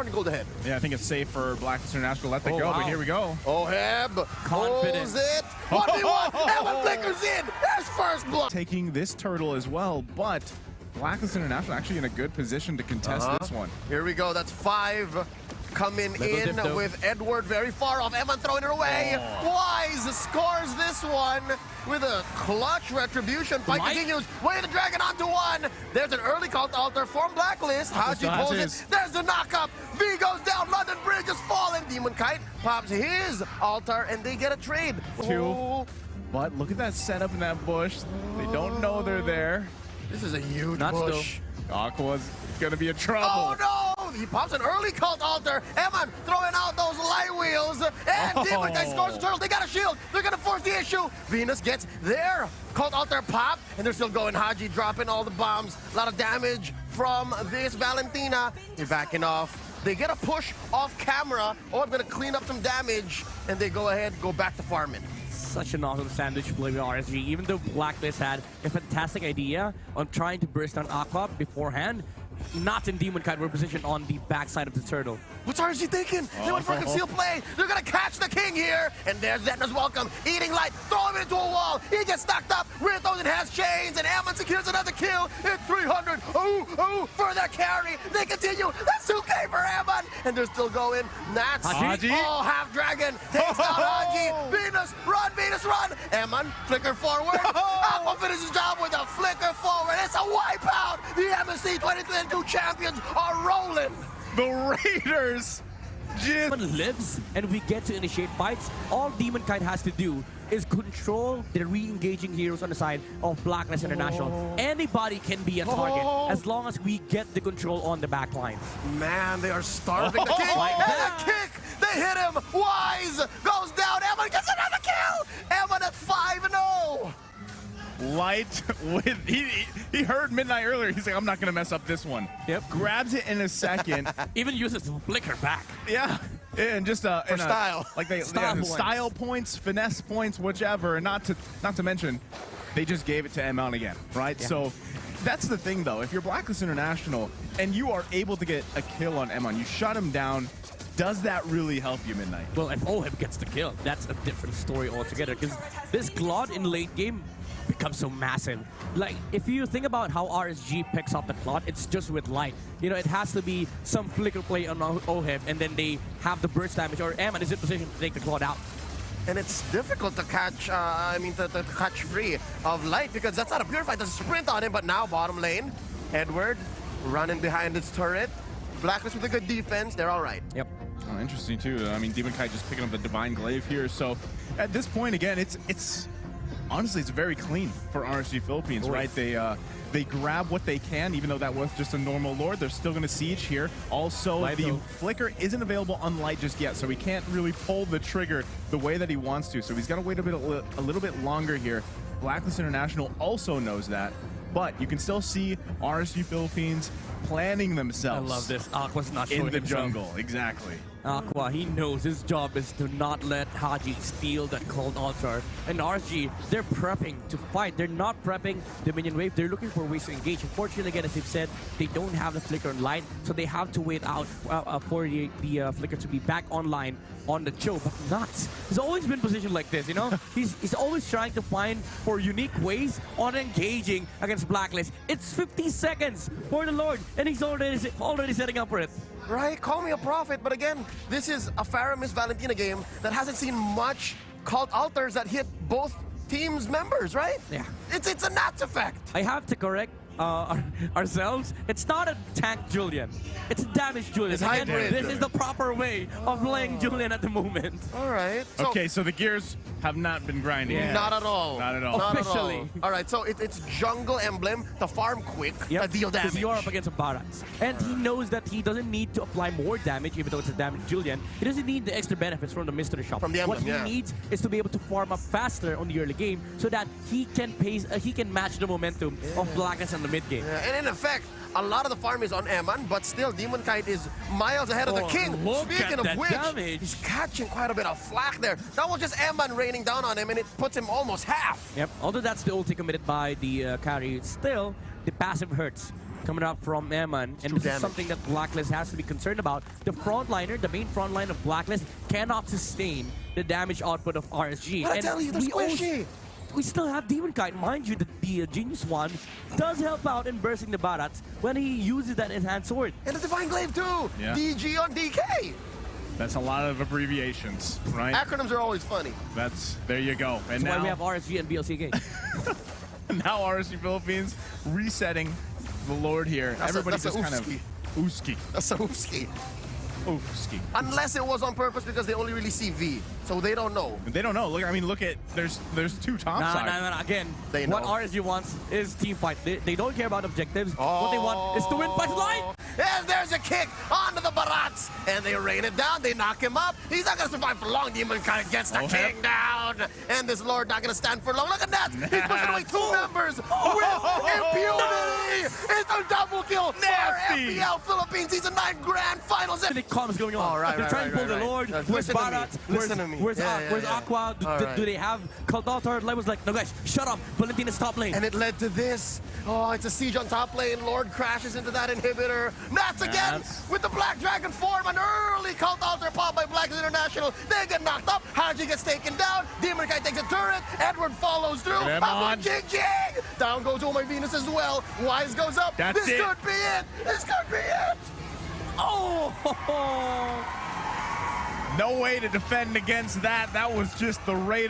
already go ahead. Yeah, I think it's safe for Blacklist International to let that go, but here we go. Oheb holds it. 1v1. Evan flickers in. There's first blood. Taking this turtle as well, but Blacklist International actually in a good position to contest this one. Here we go. That's 5 coming in with Edward very far off. Eman throwing it away. Wise scores this one with a clutch retribution. Fight continues. Way the dragon onto 1. There's an early cult altar from Blacklist. Haji pulls it. There's the knockup. V goes down. London Bridge is falling. Demon Kite pops his altar and they get a trade. 2. But look at that setup in that bush. They don't know they're there. This is a huge bush. Aqua's gonna be in trouble. Oh no! He pops an early cult altar. Eman throwing out those light wheels. And Demon Kite scores the turtle. They got a shield. They're gonna force the issue. Venus gets their cult altar pop. And they're still going. Haji dropping all the bombs. A lot of damage from this Valentina. They're backing off. They get a push off camera. Oh, I'm gonna clean up some damage. And they go ahead, go back to farming. Such an awesome sandwich play with RSG. Even though Blacklist had a fantastic idea on trying to burst down Aqua beforehand, not in Demon Kite were positioned on the backside of the turtle. What's RSG thinking? They went for a concealed play. They're gonna catch the king here. And there's Zetna's welcome. Eating light, throw him into a wall. He gets knocked up. Weird throws and has chains. And Ammon secures another kill. It's 300. Ooh, for the carry. They continue. That's 2K for Ammon. And they're still going. That's Haji. Oh, half dragon. Takes down Haji. Venus, run. Ammon, flicker forward. Aqua finishes the job with a flicker forward. It's a wipeout. The MSC 23-2 champions are rolling. The Raiders just lives and we get to initiate fights. All Demon Kite has to do is control the re-engaging heroes on the side of Blacklist International. Anybody can be a target as long as we get the control on the back lines. Man, they are starving the king. And a kick. They hit him. Wise goes down. Evan gets another kill. Evan at 5-0. Light with he heard Midnight earlier. He's like, I'm not gonna mess up this one. Yep. Grabs it in a second. Even uses the flicker back. Yeah. And just for style. Like they style points, finesse points, whichever. And not to mention, they just gave it to Emon again, right? Yeah. So that's the thing though. If you're Blacklist International and you are able to get a kill on Emon, you shut him down. Does that really help you, Midnight? Well, if Oheb gets the kill, that's a different story altogether. Because this Claude in late game becomes so massive. Like, if you think about how RSG picks up the Claude, it's just with light. You know, it has to be some flicker play on Oheb, and then they have the burst damage, or Ammon is in position to take the Claude out. And it's difficult to catch, to catch free of light because that's not a purified. There's a sprint on him, but now bottom lane, Edward running behind his turret. Blacklist with a good defense, they're all right. Yep. Oh, interesting too. I mean, Demon Kite just picking up the Divine Glaive here. So at this point, again, it's honestly, it's very clean for RSG Philippines, right? They grab what they can, even though that was just a normal Lord. They're still going to siege here. Also, the flicker isn't available on light just yet, so he can't really pull the trigger the way that he wants to. So he's got to wait a little bit longer here. Blacklist International also knows that, but you can still see RSG Philippines planning themselves. I love this. Aqua's not showing in the himself. jungle, exactly. Aqua, he knows his job is to not let Haji steal that cold altar. And RSG, they're prepping to fight. They're not prepping the minion wave. They're looking for ways to engage. Unfortunately, again, as you've said, they don't have the flicker on light, so they have to wait out for the flicker to be back online on the Cho. But Nuts, he's always been positioned like this, you know? he's always trying to find for unique ways on engaging against Blacklist. It's 50 seconds for the Lord, and he's already setting up for it. Right, call me a prophet, but again, this is a Pharaoh Valentina game that hasn't seen much cult altars that hit both teams' members, right? Yeah. It's a Nats effect. I have to correct ourselves. It's not a tank Julian. It's a damage Julian. It's hybrid. This is the proper way of playing Julian at the moment. All right. Okay, so the gears have not been grinding. Yeah. Not at all. Not at all. Officially. All right, so it's jungle emblem, the farm quick, the deal damage. Because you're up against a Barats. And he knows that he doesn't need to apply more damage, even though it's a damage Julian. He doesn't need the extra benefits from the mystery shop. From the emblem, what he needs is to be able to farm up faster on the early game so that he can match the momentum of Blacklist in the mid game. Yeah, and in effect, a lot of the farm is on Eman, but still, Demon Kite is miles ahead of the king. Speaking of which, he's catching quite a bit of flack there. That was just Eman raining down on him, and it puts him almost half. Yep, although that's the ulti committed by the carry, still, the passive hurts. coming up from Eman, and this is something that Blacklist has to be concerned about. The frontliner, the main frontline of Blacklist, cannot sustain the damage output of RSG. But I tell you, they're squishy. We still have Demon Kite. Mind you, the Genius One does help out in bursting the Barats when he uses that enhanced sword. And the Divine Glaive too! Yeah. DG on DK! That's a lot of abbreviations, right? Acronyms are always funny. There you go. And That's now why we have RSG and BLCK. now RSG Philippines resetting the Lord here. Everybody just kind of ooski. That's a oopski. Ooski. Unless it was on purpose because they only really see V, so they don't know. They don't know. Look, I mean, look at there's two top No. sides. Again, They what know. RSG wants is team fight. They don't care about objectives. What they want is to win by life. And there's a kick onto the Barats, and they rain it down. They knock him up. He's not gonna survive for long. Demon Kite gets the king down, and this Lord not gonna stand for long. Look at that! He's pushing away 2 members with impunity. It's a double kill for FPL Philippines. Season 9 Grand Finals. The comms going on. Oh, right, They're trying to pull the Lord. Where's Listen to me. Barats? Listen to me. Where's Aqua? Do they have Cult Altar? I was like, no guys, shut up. Valentina's top lane. And it led to this. Oh, it's a siege on top lane. Lord crashes into that inhibitor. Nats again with the Black Dragon form. An early Cult Altar pop by Black International. They get knocked up. Haji gets taken down. Demon Kite takes a turret. Edward follows through. Jing Jing! Down goes Oh My Venus as well. Wise goes up. This could be it. This could be it. Oh! No way to defend against that. That was just the rate.